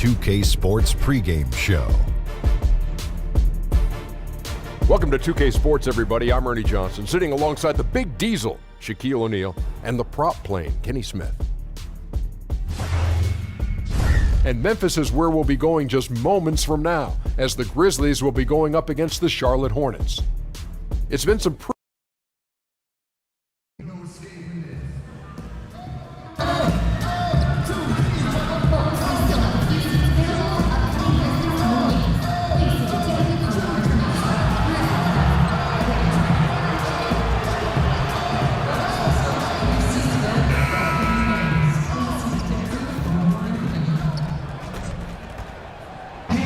2K Sports pregame show. Welcome to 2K Sports, everybody. I'm Ernie Johnson, sitting alongside the Big Diesel, Shaquille O'Neal, and the prop plane, Kenny Smith. And Memphis is where we'll be going just moments from now, as the Grizzlies will be going up against the Charlotte Hornets. It's been some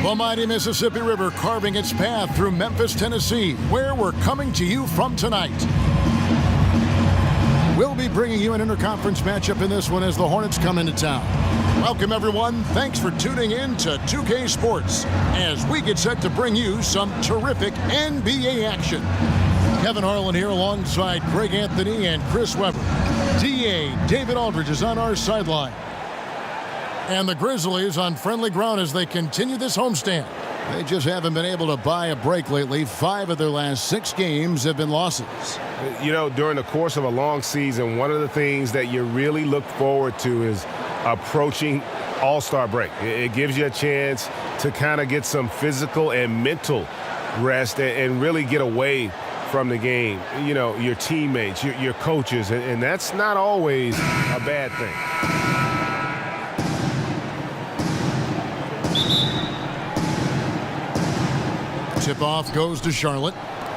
The mighty Mississippi River carving its path through Memphis, Tennessee, where we're coming to you from tonight. We'll be bringing you an interconference matchup in this one as the Hornets come into town. Welcome, everyone. Thanks for tuning in to 2K Sports as we get set to bring you some terrific NBA action. Kevin Harlan here alongside Greg Anthony and Chris Webber. DA David Aldridge is on our sideline. And the Grizzlies on friendly ground as they continue this homestand. They just haven't been able to buy a break lately. 5 of their last 6 games have been losses. You know, during the course of a long season, one of the things that you really look forward to is approaching All-Star break. It gives you a chance to kind of get some physical and mental rest and really get away from the game. You know, your teammates, your coaches, and that's not always a bad thing. Tip-off goes to Charlotte.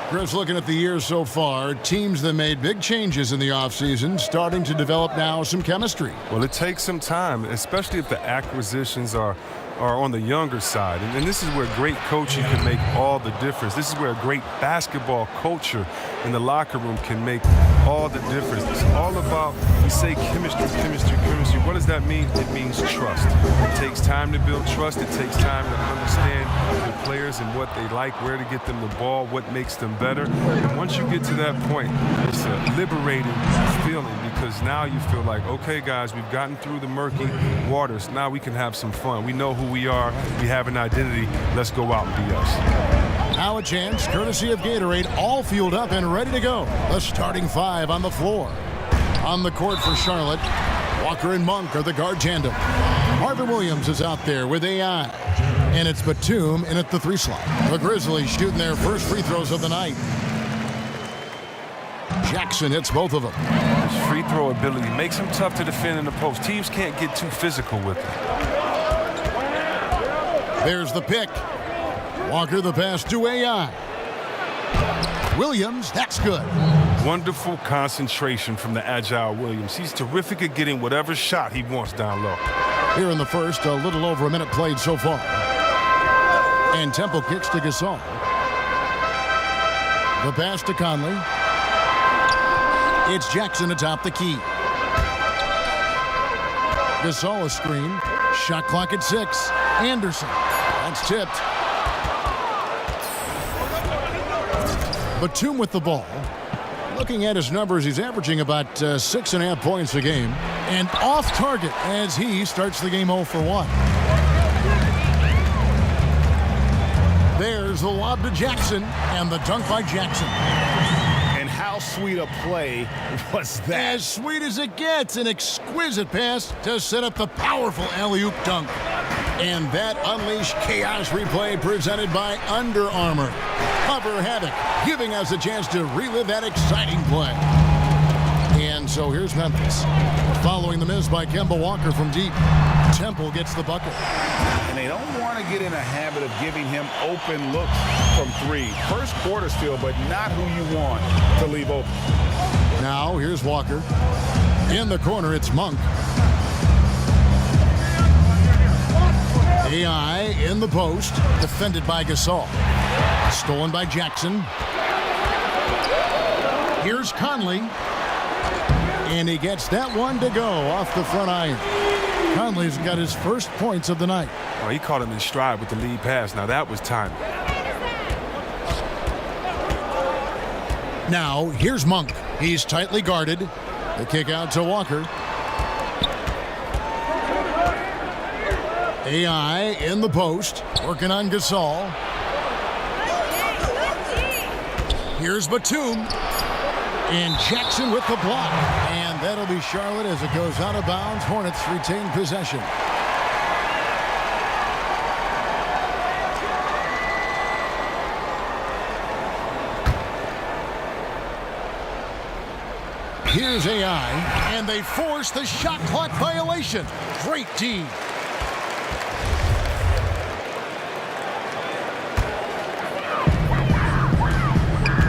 Chris, looking at the year so far, teams that made big changes in the offseason starting to develop now some chemistry. Well, it takes some time, especially if the acquisitions are on the younger side. And this is where great coaching can make all the difference. This is where a great basketball culture in the locker room can make all the difference. It's all about, we say chemistry, chemistry, chemistry. What does that mean? It means trust. It takes time to build trust. It takes time to understand the players and what they like, where to get them the ball, what makes them better. And once you get to that point, it's a liberating feeling because now you feel like, okay, guys, we've gotten through the murky waters. Now we can have some fun. We know who we are. We have an identity. Let's go out and be us. Now a chance, courtesy of Gatorade, all fueled up and ready to go. The starting 5 on the floor. On the court for Charlotte, Walker and Monk are the guard tandem. Marvin Williams is out there with AI. And it's Batum in at the 3 slot. The Grizzlies shooting their first free throws of the night. Jackson hits both of them. His free throw ability makes him tough to defend in the post. Teams can't get too physical with him. There's the pick. Walker the pass to AI. Williams, that's good. Wonderful concentration from the agile Williams. He's terrific at getting whatever shot he wants down low. Here in the first, a little over a minute played so far. And Temple kicks to Gasol. The pass to Conley. It's Jackson atop the key. Gasol a screen. Shot clock at 6. Anderson. That's tipped. Batum with the ball. Looking at his numbers, he's averaging about 6.5 points a game. And off target as he starts the game 0 for 1. There's the lob to Jackson and the dunk by Jackson. And how sweet a play was that? As sweet as it gets, an exquisite pass to set up the powerful alley-oop dunk. And that unleashed chaos replay presented by Under Armour. Cover Havoc, giving us a chance to relive that exciting play. And so here's Memphis. Following the miss by Kemba Walker from deep. Temple gets the bucket. And they don't want to get in a habit of giving him open looks from 3. First quarter still, but not who you want to leave open. Now here's Walker. In the corner, it's Monk. AI in the post, defended by Gasol. Stolen by Jackson. Here's Conley. And he gets that one to go off the front iron. Conley's got his first points of the night. Oh, he caught him in stride with the lead pass. Now that was timing. Now here's Monk. He's tightly guarded. The kick out to Walker. AI in the post, working on Gasol. Here's Batum. And Jackson with the block. And that'll be Charlotte as it goes out of bounds. Hornets retain possession. Here's AI, and they force the shot clock violation. Great D.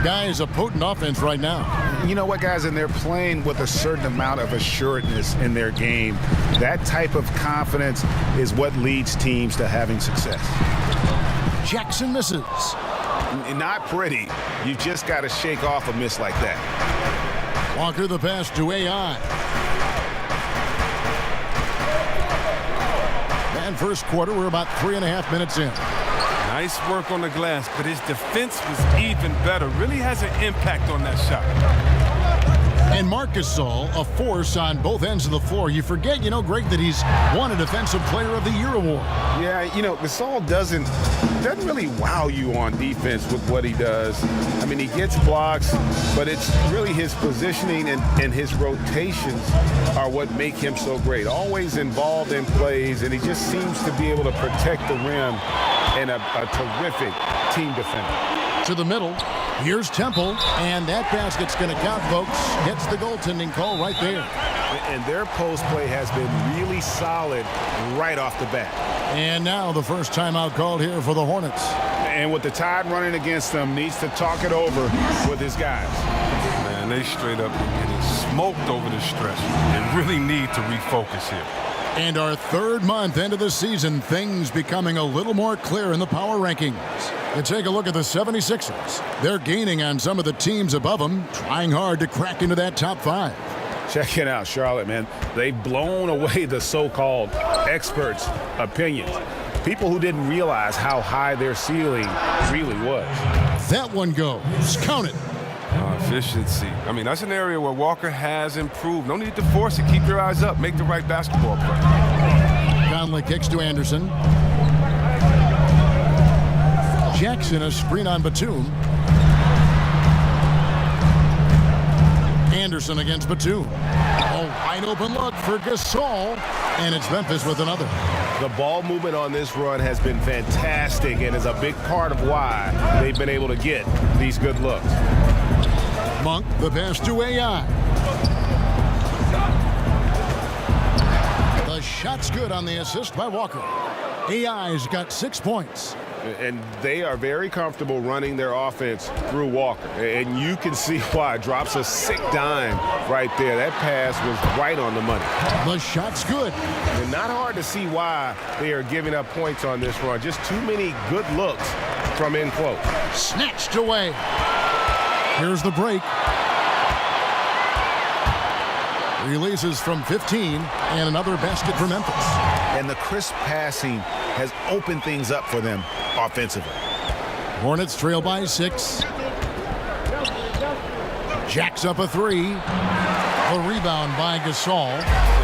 Guys, a potent offense right now. You know what, guys, and they're playing with a certain amount of assuredness in their game. That type of confidence is what leads teams to having success. Jackson misses. Not pretty. You just got to shake off a miss like that. Walker the pass to AI. And first quarter, we're about 3.5 minutes in. Nice work on the glass, but his defense was even better. Really has an impact on that shot. And Marc Gasol, a force on both ends of the floor. You forget, Greg, that he's won a Defensive Player of the Year award. Yeah, Gasol doesn't really wow you on defense with what he does. I mean, he gets blocks, but it's really his positioning and his rotations are what make him so great. Always involved in plays, and he just seems to be able to protect the rim and a terrific team defender. To the middle. Here's Temple, and that basket's going to count, folks. Gets the goaltending call right there. And their post play has been really solid right off the bat. And now the first timeout called here for the Hornets. And with the Tide running against them, needs to talk it over with his guys. Man, they straight up getting smoked over the stretch. They really need to refocus here. And our third month into the season, things becoming a little more clear in the power rankings. And take a look at the 76ers. They're gaining on some of the teams above them, trying hard to crack into that top 5. Check it out, Charlotte, man. They've blown away the so-called experts' opinions. People who didn't realize how high their ceiling really was. That one goes. Count it. Efficiency. I mean, that's an area where Walker has improved. No need to force it. Keep your eyes up. Make the right basketball play. Conley kicks to Anderson. Jackson, a screen on Batum. Anderson against Batum. A wide open look for Gasol. And it's Memphis with another. The ball movement on this run has been fantastic and is a big part of why they've been able to get these good looks. Monk, the pass to AI. The shot's good on the assist by Walker. AI's got 6 points. And they are very comfortable running their offense through Walker. And you can see why. Drops a sick dime right there. That pass was right on the money. The shot's good. And not hard to see why they are giving up points on this run. Just too many good looks from in close. Snatched away. Here's the break. Releases from 15, and another basket for Memphis. And the crisp passing has opened things up for them offensively. Hornets trail by 6. Jacks up a 3. A rebound by Gasol.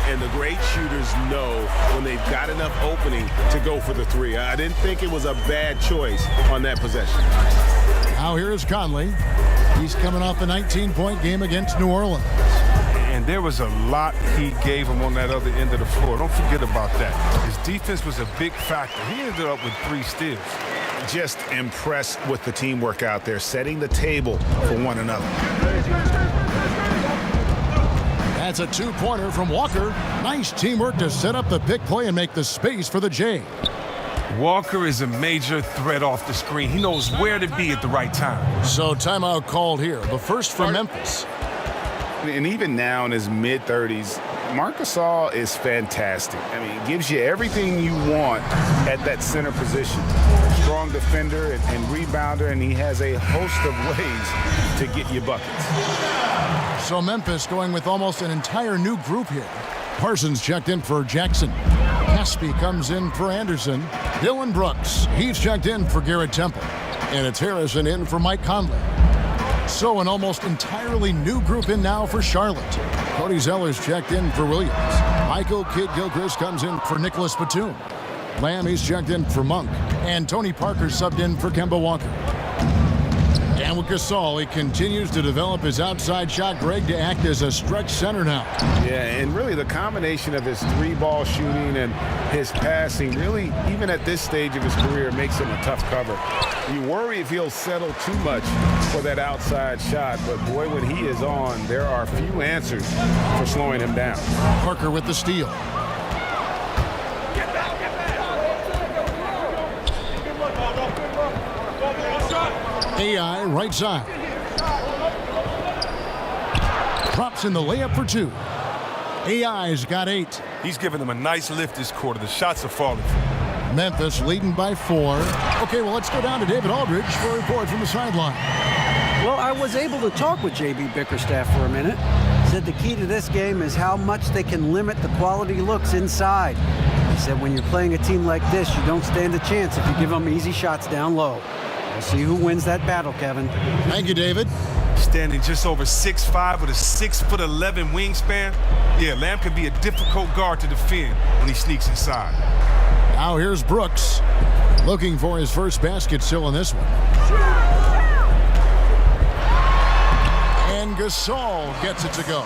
And the great shooters know when they've got enough opening to go for the 3. I didn't think it was a bad choice on that possession. Now here's Conley. He's coming off a 19-point game against New Orleans. And there was a lot he gave him on that other end of the floor. Don't forget about that. His defense was a big factor. He ended up with 3 steals. Just impressed with the teamwork out there, setting the table for one another. That's a 2-pointer from Walker. Nice teamwork to set up the pick play and make the space for the J. Walker is a major threat off the screen. He knows where to be at the right time. So timeout called here. The first for Memphis. And even now in his mid-30s, Marc Gasol is fantastic. I mean, he gives you everything you want at that center position. Strong defender and rebounder, and he has a host of ways to get you buckets. So Memphis going with almost an entire new group here. Parsons checked in for Jackson. Caspi comes in for Anderson. Dylan Brooks, he's checked in for Garrett Temple. And it's Harrison in for Mike Conley. So an almost entirely new group in now for Charlotte. Cody Zeller's checked in for Williams. Michael Kidd-Gilchrist comes in for Nicholas Batum. Lamb, he's checked in for Monk. And Tony Parker subbed in for Kemba Walker. And with Gasol, he continues to develop his outside shot, Greg, to act as a stretch center now. Yeah, and really the combination of his three-ball shooting and his passing really, even at this stage of his career, makes him a tough cover. You worry if he'll settle too much for that outside shot, but boy, when he is on, there are few answers for slowing him down. Parker with the steal. AI right side. Drops in the layup for 2. AI's got 8. He's giving them a nice lift this quarter. The shots are falling. Memphis leading by 4. Okay, well, let's go down to David Aldridge for a report from the sideline. Well, I was able to talk with J.B. Bickerstaff for a minute. Said the key to this game is how much they can limit the quality looks inside. He said when you're playing a team like this, you don't stand a chance if you give them easy shots down low. We'll see who wins that battle, Kevin. Thank you, David. Standing just over 6'5" with a 6'11" wingspan. Yeah, Lamb can be a difficult guard to defend when he sneaks inside. Now here's Brooks, looking for his first basket still in this one. And Gasol gets it to go.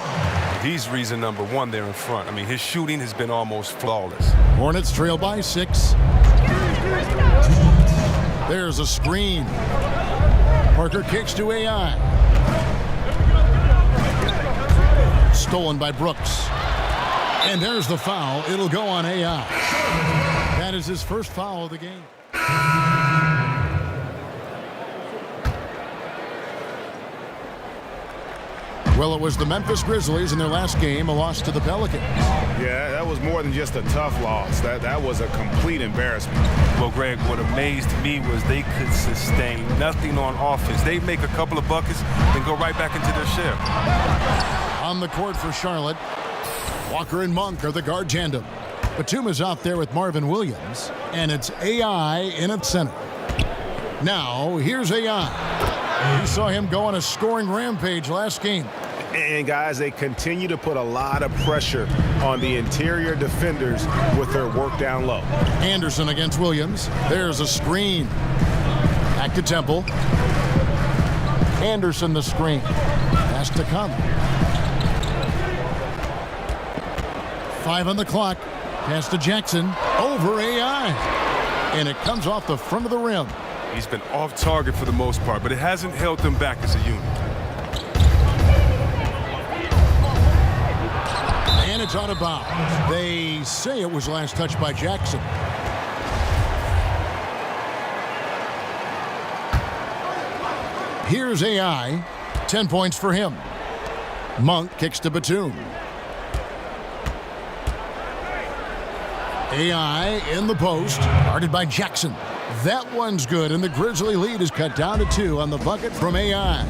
He's reason number 1 there in front. I mean, his shooting has been almost flawless. Hornets trail by 6. There's a screen. Parker kicks to AI. Stolen by Brooks. And there's the foul. It'll go on AI. That is his first foul of the game. Well, it was the Memphis Grizzlies in their last game, a loss to the Pelicans. Yeah, that was more than just a tough loss. That was a complete embarrassment. Well, Greg, what amazed me was they could sustain nothing on offense. They'd make a couple of buckets, then go right back into their shell. On the court for Charlotte, Walker and Monk are the guard tandem. Batum is out there with Marvin Williams, and it's AI in at center. Now, here's AI. You saw him go on a scoring rampage last game. And guys, they continue to put a lot of pressure on the interior defenders with their work down low. Anderson against Williams. There's a screen. Back to Temple. Anderson the screen. Has to come. 5 on the clock. Pass to Jackson. Over AI. And it comes off the front of the rim. He's been off target for the most part, but it hasn't held them back as a unit. And it's out of bounds. They say it was last touched by Jackson. Here's AI. 10 points for him. Monk kicks to Batum. AI in the post. Guarded by Jackson. That one's good, and the Grizzly lead is cut down to 2 on the bucket from AI.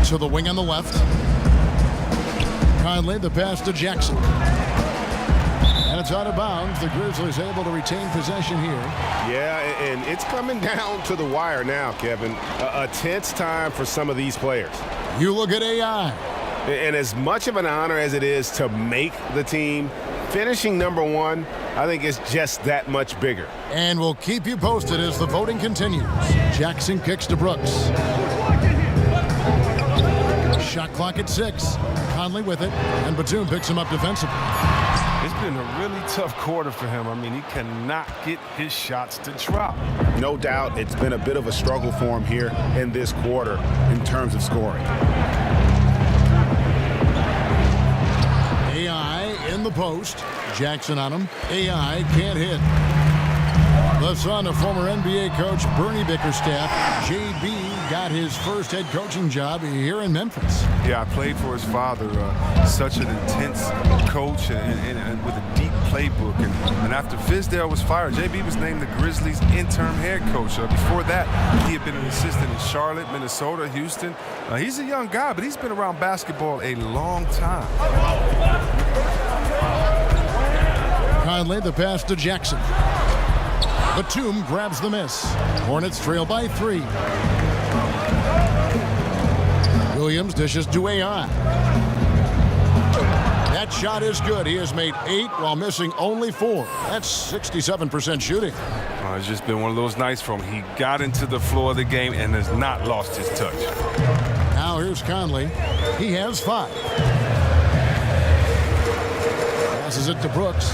To the wing on the left. Conley, the pass to Jackson. And it's out of bounds. The Grizzlies able to retain possession here. Yeah, and it's coming down to the wire now, Kevin. A tense time for some of these players. You look at AI. And as much of an honor as it is to make the team, finishing number 1, I think is just that much bigger. And we'll keep you posted as the voting continues. Jackson kicks to Brooks. Shot clock at 6. Conley with it, and Batum picks him up defensively. It's been a really tough quarter for him. I mean, he cannot get his shots to drop. No doubt it's been a bit of a struggle for him here in this quarter in terms of scoring. AI in the post. Jackson on him. AI can't hit. The son of former NBA coach Bernie Bickerstaff, JB got his first head coaching job here in Memphis. Yeah, I played for his father, such an intense coach and with a deep playbook. And after Fizdale was fired, JB was named the Grizzlies' interim head coach. Before that, he had been an assistant in Charlotte, Minnesota, Houston. He's a young guy, but he's been around basketball a long time. Conley, the pass to Jackson. Batum grabs the miss. Hornets trail by 3. Williams dishes to AI. That shot is good. He has made 8 while missing only 4. That's 67% shooting. It's just been one of those nights for him. He got into the floor of the game and has not lost his touch. Now here's Conley. He has 5. Passes it to Brooks.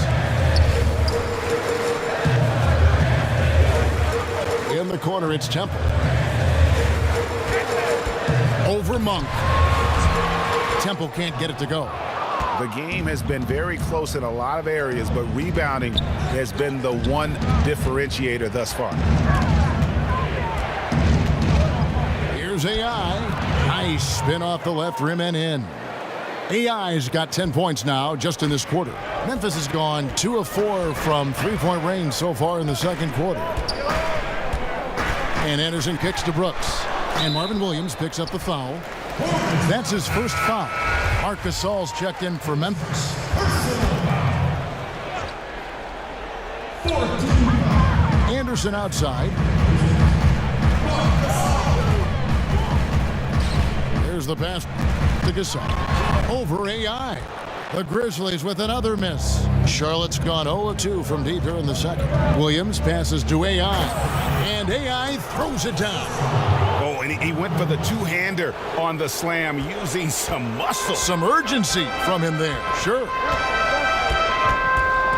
In the corner, it's Temple. Over Monk. Temple can't get it to go. The game has been very close in a lot of areas, but rebounding has been the one differentiator thus far. Here's AI. Nice spin off the left rim and in. AI's got 10 points now just in this quarter. Memphis has gone 2 of 4 from three-point range so far in the second quarter. And Anderson kicks to Brooks. And Marvin Williams picks up the foul. That's his first foul. Marc Gasol's checked in for Memphis. Anderson outside. There's the pass to Gasol. Over AI. The Grizzlies with another miss. Charlotte's gone 0-2 from deep here in the second. Williams passes to AI. And AI throws it down. Oh, and he went for the two-hander on the slam using some muscle. Some urgency from him there. Sure.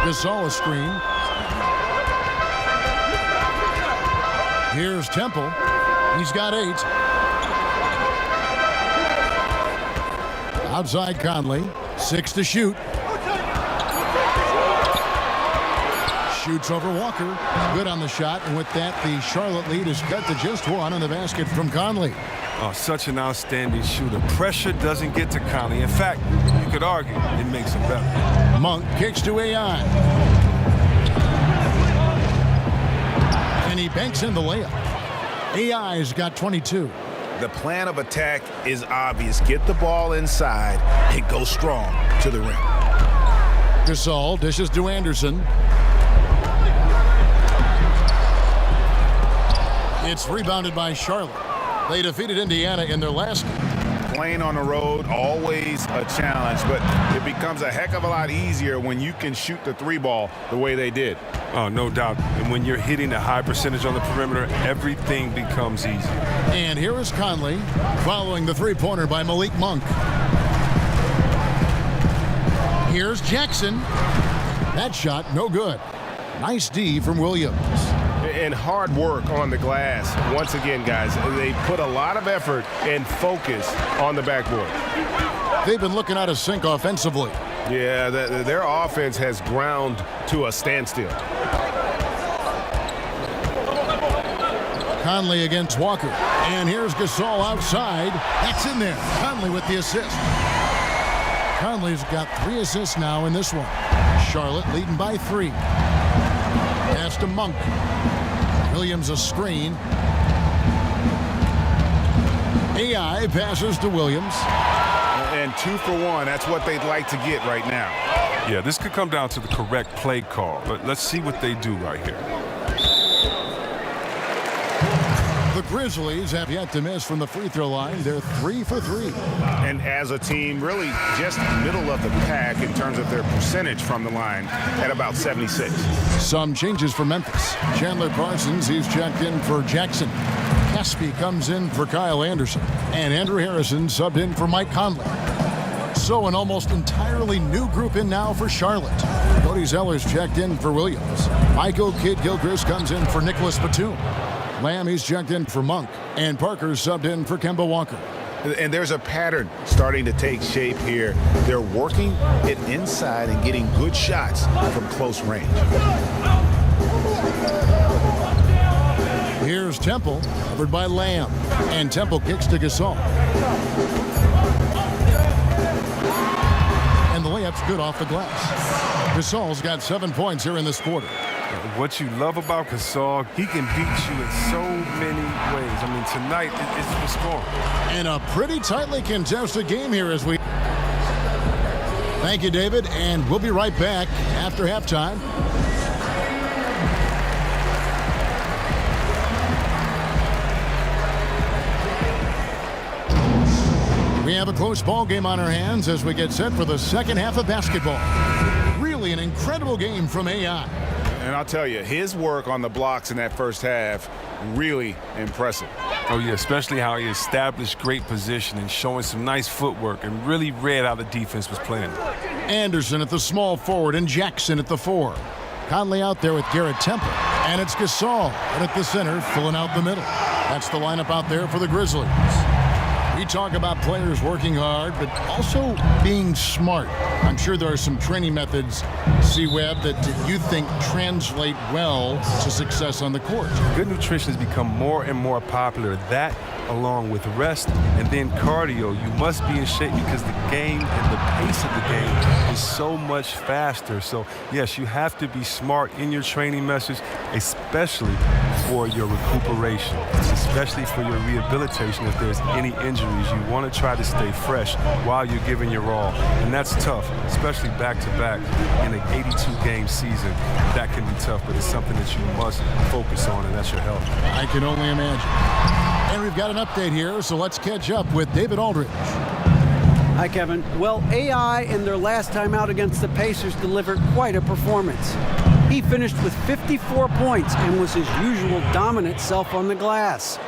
Gasol a screen. Here's Temple. He's got 8. Outside Conley. 6 to shoot. Shoots over Walker. Good on the shot. And with that, the Charlotte lead is cut to just 1 on the basket from Conley. Oh, such an outstanding shooter. Pressure doesn't get to Conley. In fact, you could argue it makes him better. Monk kicks to AI. And he banks in the layup. AI's got 22. The plan of attack is obvious. Get the ball inside and go strong to the rim. Gasol dishes to Anderson. It's rebounded by Charlotte. They defeated Indiana in their last game. Playing on the road, always a challenge, but it becomes a heck of a lot easier when you can shoot the 3 ball the way they did. Oh, no doubt. And when you're hitting a high percentage on the perimeter, everything becomes easy. And here is Conley following the 3-pointer by Malik Monk. Here's Jackson. That shot, no good. Nice D from Williams. And hard work on the glass. Once again, guys, they put a lot of effort and focus on the backboard. They've been looking out of sync offensively. Yeah, their offense has ground to a standstill. Conley against Walker. And here's Gasol outside. That's in there. Conley with the assist. Conley's got 3 assists now in this one. Charlotte leading by 3. Pass to Monk. Williams a screen. AI passes to Williams. And 2 for 1. That's what they'd like to get right now. Yeah, this could come down to the correct play call, but let's see what they do right here. The Grizzlies have yet to miss from the free throw line. They're 3 for 3. And as a team, really just middle of the pack in terms of their percentage from the line at about 76. Some changes for Memphis. Chandler Parsons, he's checked in for Jackson. Caspi comes in for Kyle Anderson. And Andrew Harrison subbed in for Mike Conley. So an almost entirely new group in now for Charlotte. Cody Zeller's checked in for Williams. Michael Kidd-Gilchrist comes in for Nicholas Batum. Lamb, he's checked in for Monk. And Parker's subbed in for Kemba Walker. And there's a pattern starting to take shape here. They're working it inside and getting good shots from close range. Here's Temple, covered by Lamb. And Temple kicks to Gasol. And the layup's good off the glass. Gasol's got 7 points here in this quarter. What you love about Gasol, he can beat you in so many ways. I mean, tonight, it's the score. And a pretty tightly contested game here as we... Thank you, David, and we'll be right back after halftime. We have a close ball game on our hands as we get set for the second half of basketball. Really an incredible game from AI. And I'll tell you, his work on the blocks in that first half, really impressive. Oh, yeah, especially how he established great positioning, showing some nice footwork, and really read how the defense was playing. Anderson at the small forward and Jackson at the 4. Conley out there with Garrett Temple. And it's Gasol at the center, filling out the middle. That's the lineup out there for the Grizzlies. We talk about players working hard, but also being smart. I'm sure there are some training methods, C-Web, that you think translate well to success on the court. Good nutrition has become more and more popular. That, along with rest and then cardio, you must be in shape because the game and the pace of the game is so much faster. So, yes, you have to be smart in your training message, especially for your recuperation, especially for your rehabilitation if there's any injuries. You want to try to stay fresh while you're giving your all. And that's tough, especially back-to-back in an 82-game season. That can be tough, but it's something that you must focus on, and that's your health. I can only imagine. And we've got an update here, so let's catch up with David Aldridge. Hi, Kevin. Well, AI in their last time out against the Pacers delivered quite a performance. He finished with 54 points and was his usual dominant self on the glass.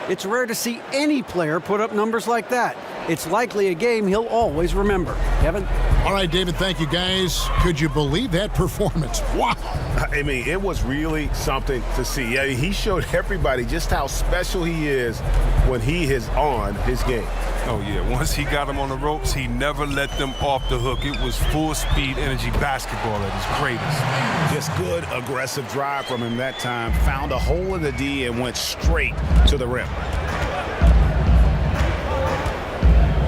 It's rare to see any player put up numbers like that. It's likely a game he'll always remember. Kevin? All right, David, thank you, guys. Could you believe that performance? Wow. I mean, it was really something to see. Yeah, he showed everybody just how special he is when he is on his game. Oh, yeah. Once he got them on the ropes, he never let them off the hook. It was full-speed energy basketball at his greatest. Just good, aggressive drive from him that time. Found a hole in the D and went straight to the rim.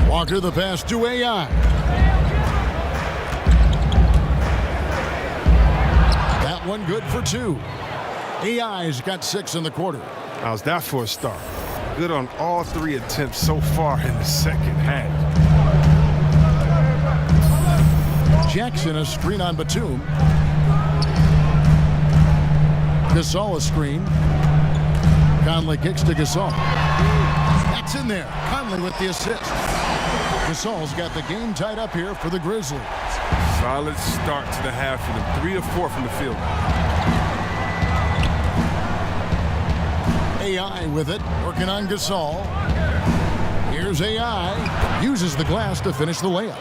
Walker the pass to AI. That one good for 2. AI's got 6 in the quarter. How's that for a start? Good on all 3 attempts so far in the second half. Jackson a screen on Batum. Gasol a screen. Conley kicks to Gasol. That's in there. Conley with the assist. Gasol's got the game tied up here for the Grizzlies. Solid start to the half for them. 3 of 4 from the field. AI with it, working on Gasol. Here's AI. Uses the glass to finish the layup.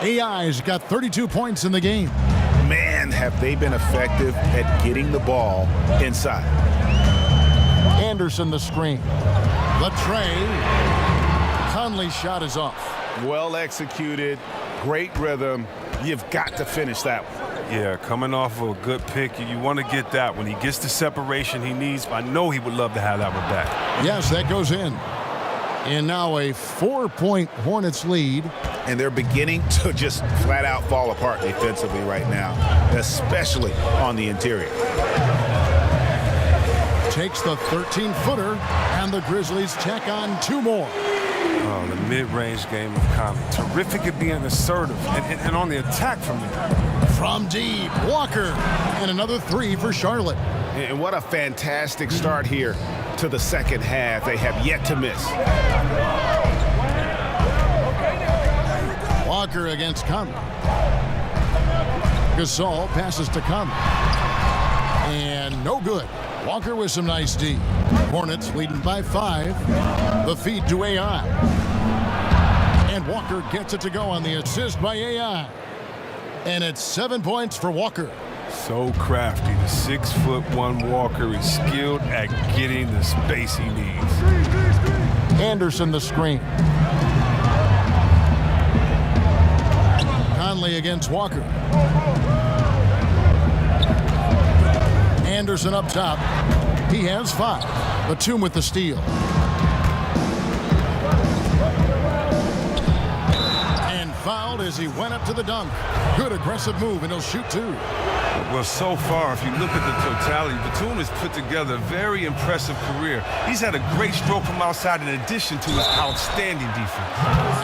AI's got 32 points in the game. Man, have they been effective at getting the ball inside. Anderson the screen. The tray. Conley's shot is off. Well executed, great rhythm. You've got to finish that one. Yeah, coming off of a good pick, you want to get that. When he gets the separation he needs, I know he would love to have that one back. Yes, that goes in. And now a 4-point Hornets lead. And they're beginning to just flat out fall apart defensively right now, especially on the interior. Takes the 13-footer, and the Grizzlies tack on 2 more. Oh, the mid-range game of Conley. Terrific at being assertive and on the attack from there. From deep, Walker, and another 3 for Charlotte. And what a fantastic start here to the second half. They have yet to miss. Walker against Conley. Gasol passes to Conley. And no good. Walker with some nice D. Hornets leading by 5. The feed to AI. And Walker gets it to go on the assist by AI. And it's 7 points for Walker. So crafty. The 6'1" Walker is skilled at getting the space he needs. Anderson the screen. Conley against Walker. Anderson up top. He has 5. Batum with the steal. And fouled as he went up to the dunk. Good aggressive move, and he'll shoot 2. Well, so far, if you look at the totality, Batum has put together a very impressive career. He's had a great stroke from outside in addition to his outstanding defense.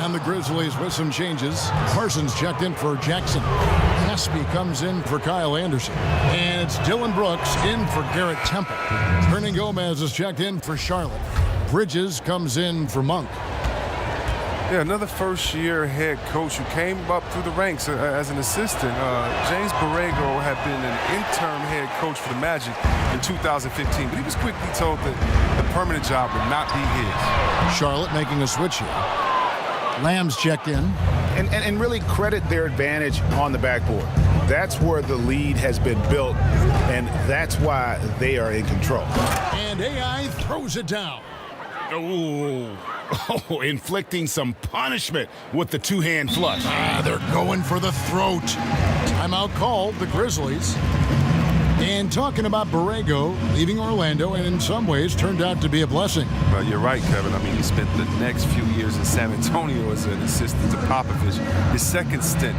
And the Grizzlies with some changes. Parsons checked in for Jackson. Hesby comes in for Kyle Anderson. And it's Dylan Brooks in for Garrett Temple. Hernan Gomez is checked in for Charlotte. Bridges comes in for Monk. Yeah, another first-year head coach who came up through the ranks as an assistant. James Borrego had been an interim head coach for the Magic in 2015, but he was quickly told that the permanent job would not be his. Charlotte making a switch here. Lamb's checked in. And really credit their advantage on the backboard. That's where the lead has been built, and that's why they are in control. And AI throws it down. Oh, inflicting some punishment with the two-hand flush. They're going for the throat. Timeout called, the Grizzlies. And talking about Borrego leaving Orlando, and in some ways turned out to be a blessing. Well, you're right, Kevin. I mean, he spent the next few years in San Antonio as an assistant to Popovich. His second stint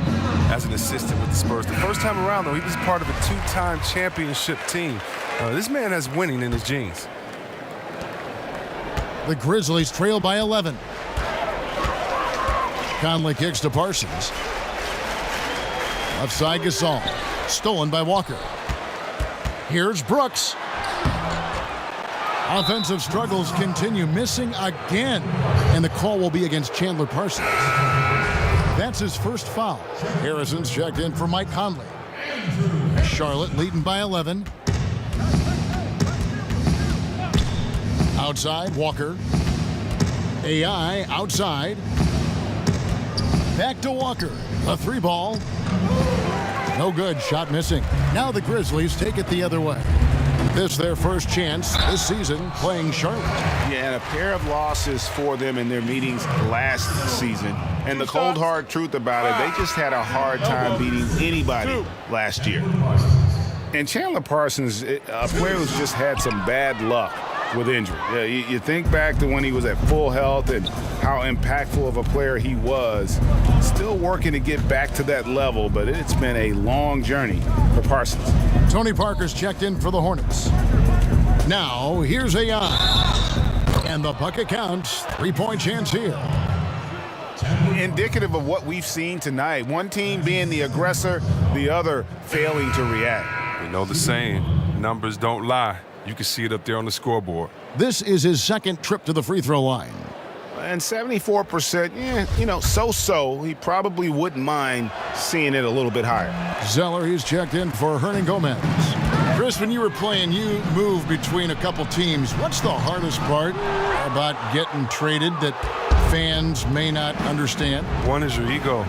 as an assistant with the Spurs. The first time around, though, he was part of a two-time championship team. This man has winning in his genes. The Grizzlies trail by 11. Conley kicks to Parsons. Left side Gasol. Stolen by Walker. Here's Brooks. Offensive struggles continue, missing again. And the call will be against Chandler Parsons. That's his first foul. Harrison's checked in for Mike Conley. Charlotte leading by 11. Outside, Walker. AI outside. Back to Walker. A three ball. No good. Shot missing. Now the Grizzlies take it the other way. This their first chance this season playing Charlotte. Yeah, and a pair of losses for them in their meetings last season. And the cold, hard truth about it, they just had a hard time beating anybody last year. And Chandler Parsons, a player who's just had some bad luck with injury. Yeah, you think back to when he was at full health and how impactful of a player he was. Still working to get back to that level, but it's been a long journey for Parsons. Tony Parker's checked in for the Hornets. Now, here's AI. And the bucket counts. Three-point chance here. Indicative of what we've seen tonight. One team being the aggressor, the other failing to react. You know the saying, numbers don't lie. You can see it up there on the scoreboard. This is his second trip to the free throw line. And 74%, so-so. He probably wouldn't mind seeing it a little bit higher. Zeller, he's checked in for Hernan Gomez. Chris, when you were playing, you moved between a couple teams. What's the hardest part about getting traded that fans may not understand? One is your ego.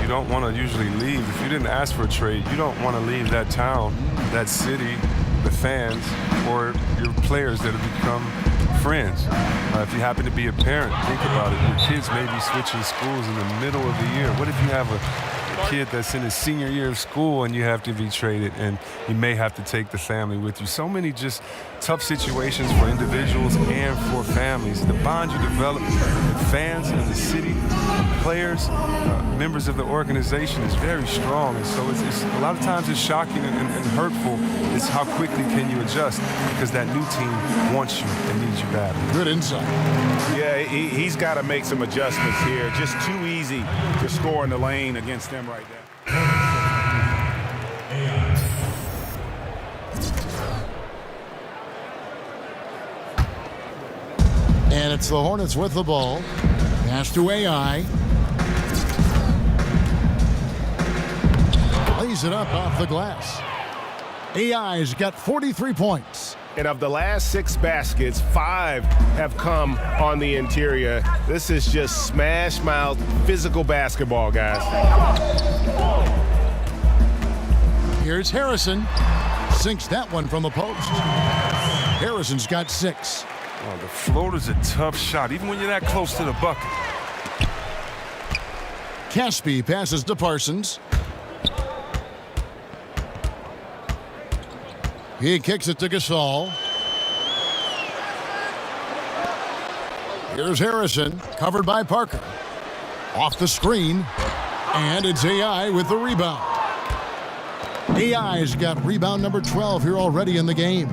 You don't want to usually leave. If you didn't ask for a trade, you don't want to leave that town, that city, the fans, or your players that have become friends. If you happen to be a parent, think about it. Your kids may be switching schools in the middle of the year. What if you have a kid that's in his senior year of school and you have to be traded and you may have to take the family with you? So many just tough situations for individuals and for families. The bond you develop with fans in the city, players, members of the organization is very strong. And so it's a lot of times it's shocking and hurtful. It's how quickly can you adjust, because that new team wants you and needs you badly. Good insight. Yeah, he's got to make some adjustments here. Just too easy to score in the lane against them right now. And it's the Hornets with the ball. Pass to AI. Lays it up off the glass. AI's got 43 points. And of the last 6 baskets, 5 have come on the interior. This is just smash-mouth physical basketball, guys. Here's Harrison. Sinks that one from the post. Harrison's got 6. Oh, the floater's a tough shot, even when you're that close to the bucket. Caspi passes to Parsons. He kicks it to Gasol. Here's Harrison, covered by Parker. Off the screen, and it's AI with the rebound. AI's got rebound number 12 here already in the game.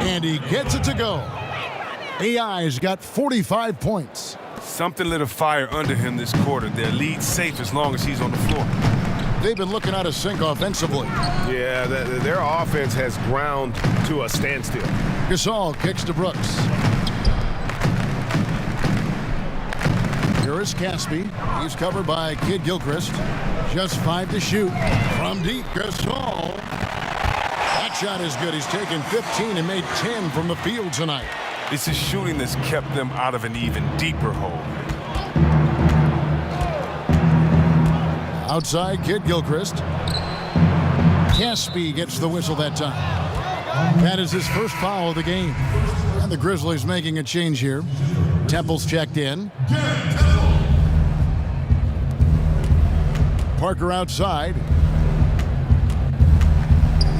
And he gets it to go. AI's got 45 points. Something lit a fire under him this quarter. Their lead safe as long as he's on the floor. they've been looking out of sync offensively. Yeah, their offense has ground to a standstill. Gasol kicks to Brooks. Here is Caspi. He's covered by Kid Gilchrist. Just 5 to shoot. From deep, Gasol. That shot is good. He's taken 15 and made 10 from the field tonight. It's his shooting that's kept them out of an even deeper hole. Outside, Kid Gilchrist. Caspi gets the whistle that time. That is his first foul of the game. And the Grizzlies making a change here. Temple's checked in. Parker outside.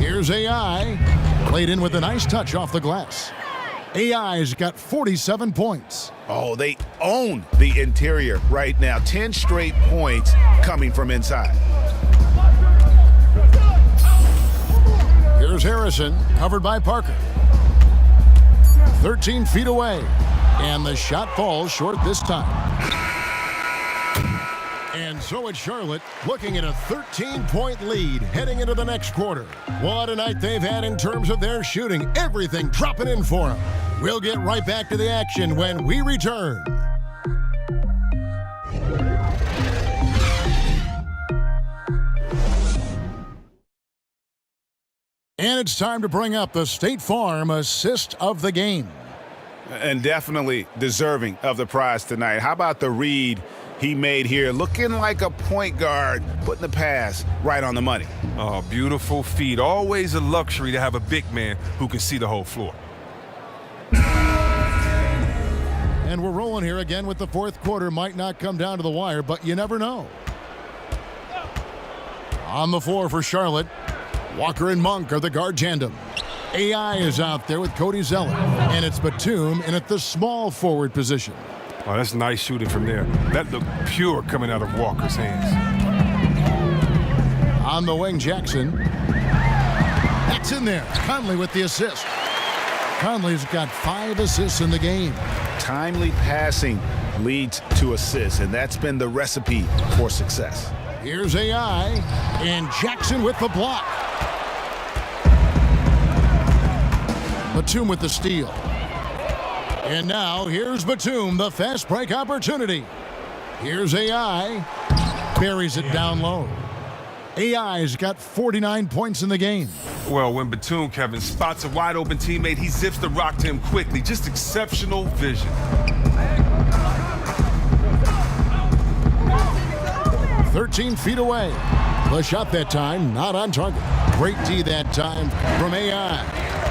Here's AI. Played in with a nice touch off the glass. AI's got 47 points. Oh, they own the interior right now. 10 straight points coming from inside. Here's Harrison, covered by Parker. 13 feet away. And the shot falls short this time. And so it's Charlotte looking at a 13-point lead heading into the next quarter. What a night they've had in terms of their shooting. Everything dropping in for them. We'll get right back to the action when we return. And it's time to bring up the State Farm assist of the game. And definitely deserving of the prize tonight. How about the read he made here? Looking like a point guard, putting the pass right on the money. Oh, beautiful feed. Always a luxury to have a big man who can see the whole floor. And we're rolling here again with the fourth quarter. Might not come down to the wire, but you never know. On the floor for Charlotte, Walker and Monk are the guard tandem. AI is out there with Cody Zeller, and it's Batum in at the small forward position. Oh, that's nice shooting from there. That looked pure coming out of Walker's hands. On the wing, Jackson. That's in there. Conley with the assist. Conley's got 5 assists in the game. Timely passing leads to assists, and that's been the recipe for success. Here's AI, and Jackson with the block. Batum with the steal. And now here's Batum, the fast break opportunity. Here's AI. Buries it down low. AI's got 49 points in the game. Well, when Batum, Kevin, spots a wide open teammate, he zips the rock to him quickly. Just exceptional vision. 13 feet away. The shot that time, not on target. Great D that time from AI.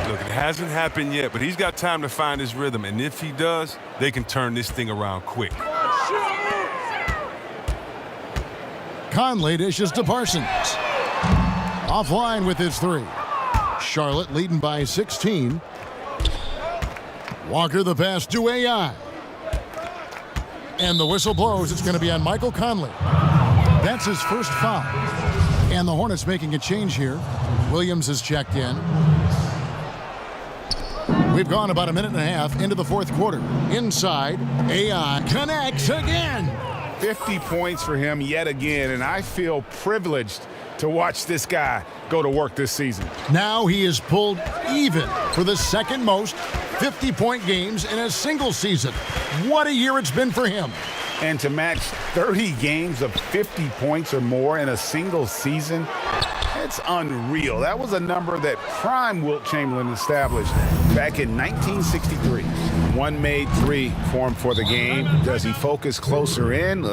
Look, it hasn't happened yet, but he's got time to find his rhythm. And if he does, they can turn this thing around quick. Conley dishes to Parsons. Offline with his 3. Charlotte leading by 16. Walker the pass to AI. And the whistle blows. It's going to be on Michael Conley. That's his first foul. And the Hornets making a change here. Williams has checked in. We've gone about a minute and a half into the fourth quarter. Inside, AI connects again. 50 points for him yet again, and I feel privileged to watch this guy go to work this season. Now he is pulled even for the second most 50-point games in a single season. What a year it's been for him. And to match 30 games of 50 points or more in a single season, it's unreal. That was a number that prime Wilt Chamberlain established back in 1963. One made 3 for him for the game. Does he focus closer in?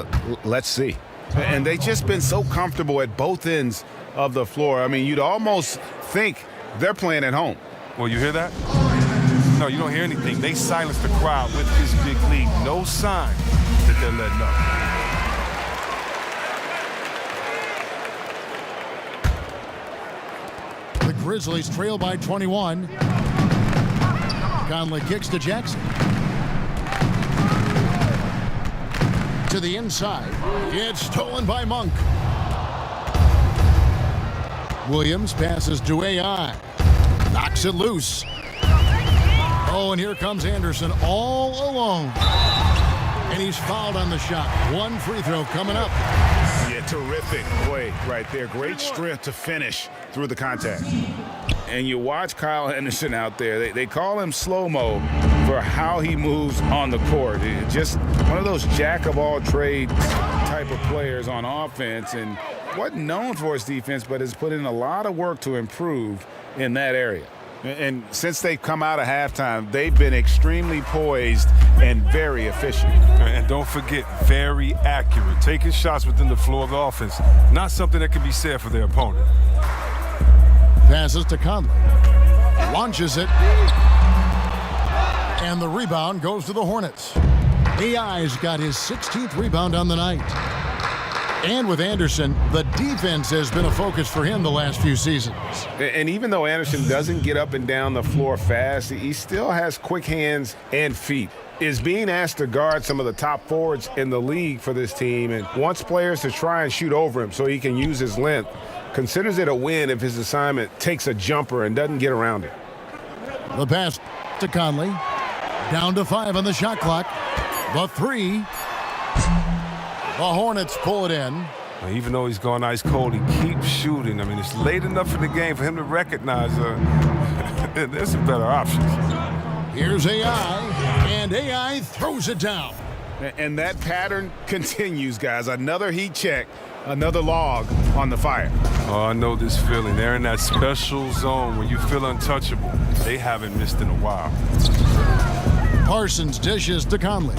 Let's see. And they've just been so comfortable at both ends of the floor. I mean, you'd almost think they're playing at home. Well, you hear that? No, you don't hear anything. They silenced the crowd with this big lead. No sign that they're letting up. The Grizzlies trail by 21. Conley kicks to Jackson. To the inside. It's stolen by Monk. Williams passes to AI. Knocks it loose. Oh, and here comes Anderson all alone. And he's fouled on the shot. 1 free throw coming up. Yeah, terrific play right there. Great strength to finish through the contact. And you watch Kyle Henderson out there. They call him slow-mo for how he moves on the court. Just one of those jack-of-all-trades type of players on offense, and wasn't known for his defense, but has put in a lot of work to improve in that area. And since they've come out of halftime, they've been extremely poised and very efficient. And don't forget, very accurate. Taking shots within the floor of the offense. Not something that can be said for their opponent. Passes to Conley. Launches it. And the rebound goes to the Hornets. AI's got his 16th rebound on the night. And with Anderson, the defense has been a focus for him the last few seasons. And even though Anderson doesn't get up and down the floor fast, he still has quick hands and feet. Is being asked to guard some of the top forwards in the league for this team and wants players to try and shoot over him so he can use his length. Considers it a win if his assignment takes a jumper and doesn't get around it. The pass to Conley. Down to 5 on the shot clock. The 3. The Hornets pull it in. Even though he's gone ice cold, he keeps shooting. I mean, it's late enough in the game for him to recognize there's some better options. Here's AI, and AI throws it down. And that pattern continues, guys. Another heat check, another log on the fire. Oh, I know this feeling. They're in that special zone where you feel untouchable. They haven't missed in a while. Parsons dishes to Conley.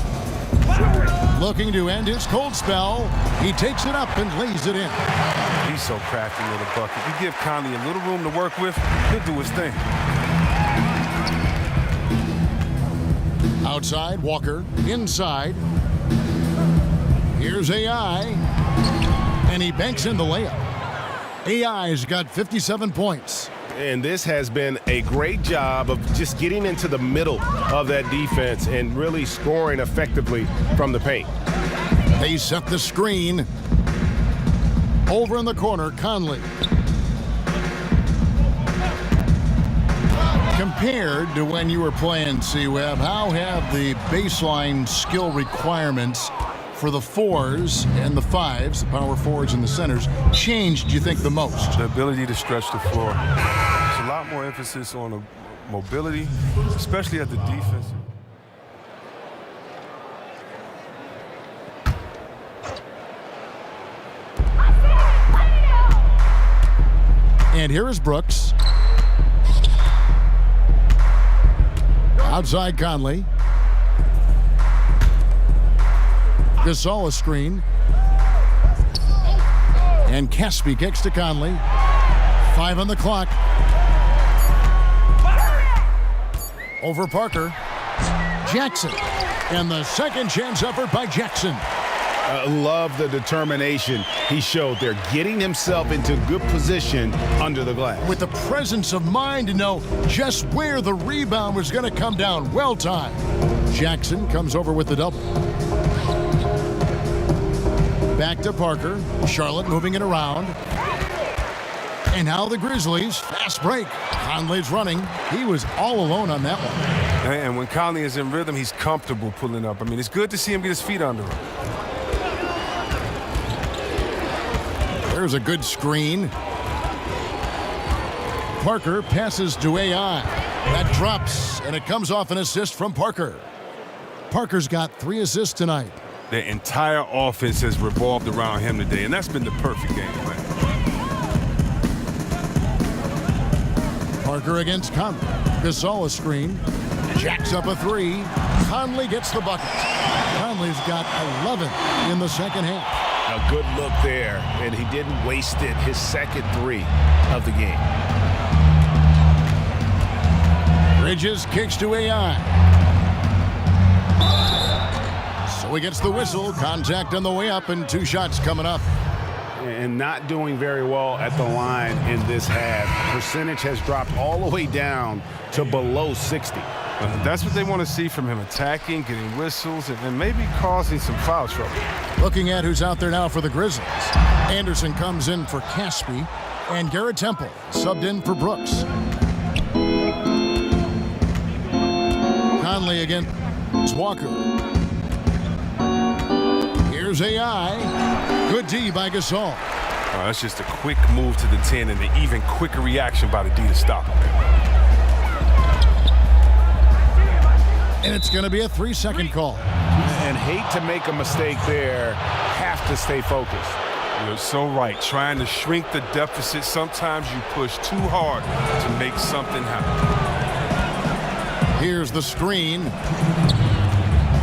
Looking to end his cold spell. He takes it up and lays it in. He's so crafty with a bucket. You give Conley a little room to work with, he'll do his thing. Outside, Walker. Inside. Here's AI. And he banks in the layup. AI's got 57 points. And this has been a great job of just getting into the middle of that defense and really scoring effectively from the paint. They set the screen. Over in the corner, Conley. Compared to when you were playing C-Web, how have the baseline skill requirements for the 4s and the 5s, the power forwards and the centers, changed, you think, the most? The ability to stretch the floor. There's a lot more emphasis on the mobility, especially at the defense. And here is Brooks. Outside Conley. Gasol a screen. And Caspi kicks to Conley. 5 on the clock. Over Parker. Jackson. And the second chance effort by Jackson. Love the determination he showed there, getting himself into good position under the glass. With the presence of mind to know just where the rebound was going to come down. Well timed. Jackson comes over with the double. Back to Parker. Charlotte moving it around. And now the Grizzlies. Fast break. Conley's running. He was all alone on that one. And when Conley is in rhythm, he's comfortable pulling up. I mean, it's good to see him get his feet under him. There's a good screen. Parker passes to AI. That drops, and it comes off an assist from Parker. Parker's got 3 assists tonight. The entire offense has revolved around him today, and that's been the perfect game plan. Parker against Conley. Gasol a screen. Jacks up a 3. Conley gets the bucket. Conley's got 11 in the second half. A good look there, and he didn't waste it. His second 3 of the game. Bridges kicks to AI. So he gets the whistle. Contact on the way up, and 2 shots coming up. And not doing very well at the line in this half. Percentage has dropped all the way down to below 60. That's what they want to see from him, attacking, getting whistles, and maybe causing some foul trouble. Looking at who's out there now for the Grizzlies. Anderson comes in for Caspi, and Garrett Temple subbed in for Brooks. Conley against Walker. Here's AI. Good D by Gasol. That's just a quick move to the 10 and an even quicker reaction by the D to stop him. And it's going to be a 3-second call. And hate to make a mistake there. Have to stay focused. You're so right. Trying to shrink the deficit, sometimes you push too hard to make something happen. Here's the screen.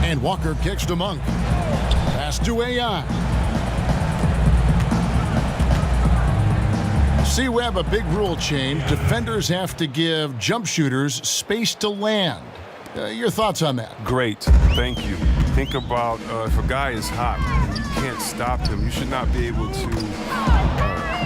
And Walker kicks to Monk. Pass to AI. C-Web, a big rule change. Defenders have to give jump shooters space to land. Your thoughts on that? Great. Thank you. Think about if a guy is hot and you can't stop him, you should not be able to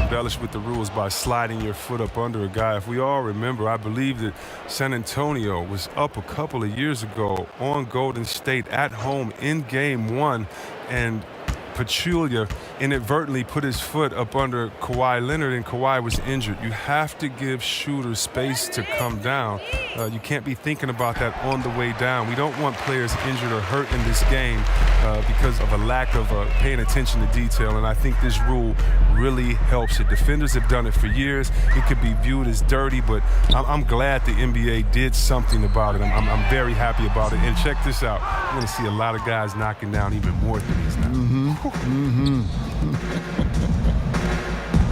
embellish with the rules by sliding your foot up under a guy. If we all remember, I believe that San Antonio was up a couple of years ago on Golden State at home in Game 1, and Pachulia inadvertently put his foot up under Kawhi Leonard, and Kawhi was injured. You have to give shooters space to come down. You can't be thinking about that on the way down. We don't want players injured or hurt in this game because of a lack of paying attention to detail, and I think this rule really helps it. Defenders have done it for years. It could be viewed as dirty, but I'm glad the NBA did something about it. I'm very happy about it. And check this out. You're going to see a lot of guys knocking down even more threes now.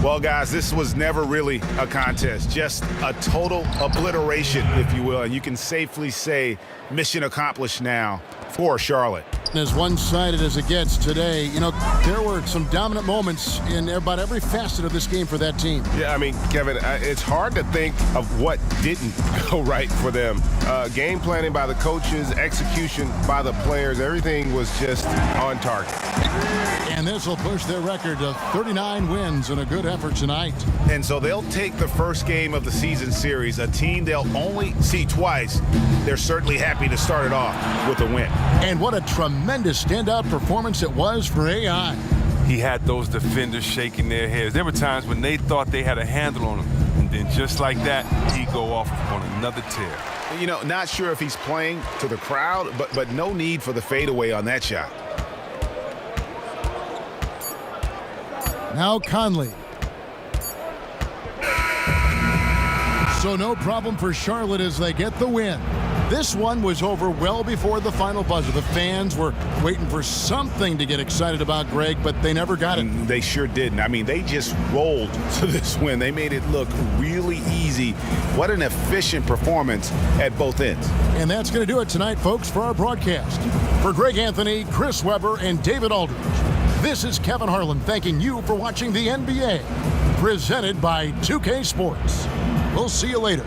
Well, guys, this was never really a contest, just a total obliteration, if you will. And you can safely say mission accomplished now for Charlotte. As one-sided as it gets today, you know, there were some dominant moments in about every facet of this game for that team. Yeah, I mean, Kevin, it's hard to think of what didn't go right for them. Game planning by the coaches, execution by the players, everything was just on target. And this will push their record to 39 wins in a good effort tonight. And so they'll take the first game of the season series, a team they'll only see twice. They're certainly happy to start it off with a win. And what a tremendous standout performance it was for AI. He had those defenders shaking their heads. There were times when they thought they had a handle on him, and then just like that, he'd go off on another tear. You know, not sure if he's playing to the crowd, but no need for the fadeaway on that shot. Now Conley. So no problem for Charlotte as they get the win. This one was over well before the final buzzer. The fans were waiting for something to get excited about, Greg, but they never got it. They sure didn't. I mean, they just rolled to this win. They made it look really easy. What an efficient performance at both ends. And that's going to do it tonight, folks, for our broadcast. For Greg Anthony, Chris Webber, and David Aldridge, this is Kevin Harlan thanking you for watching the NBA, presented by 2K Sports. We'll see you later.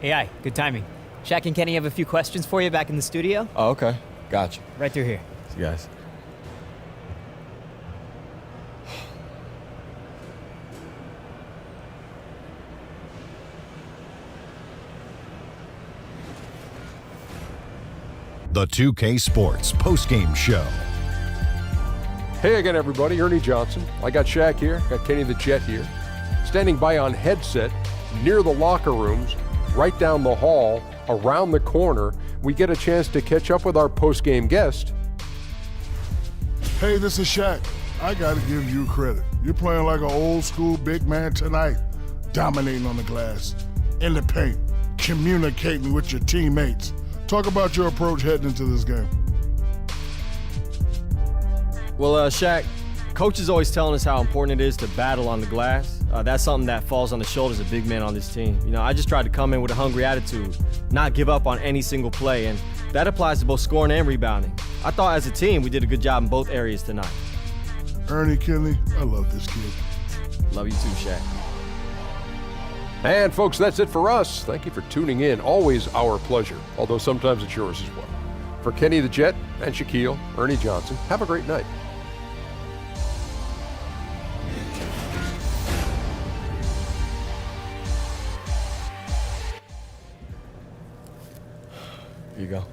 AI, good timing. Shaq and Kenny have a few questions for you back in the studio. Oh, okay. Gotcha. Right through here. See you guys. The 2K Sports postgame show. Hey again, everybody. Ernie Johnson. I got Shaq here. Got Kenny the Jet here. Standing by on headset near the locker rooms, right down the hall Around the corner, we get a chance to catch up with our post-game guest. Hey, this is Shaq. I got to give you credit. You're playing like an old school big man tonight, dominating on the glass, in the paint, communicating with your teammates. Talk about your approach heading into this game. Well, Shaq, Coach is always telling us how important it is to battle on the glass. That's something that falls on the shoulders of big men on this team. You know, I just tried to come in with a hungry attitude, not give up on any single play, and that applies to both scoring and rebounding. I thought as a team we did a good job in both areas tonight. Ernie Kinley, I love this kid. Love you too, Shaq. And folks, that's it for us. Thank you for tuning in. Always our pleasure, although sometimes it's yours as well. For Kenny the Jet and Shaquille, Ernie Johnson, have a great night. Here you go.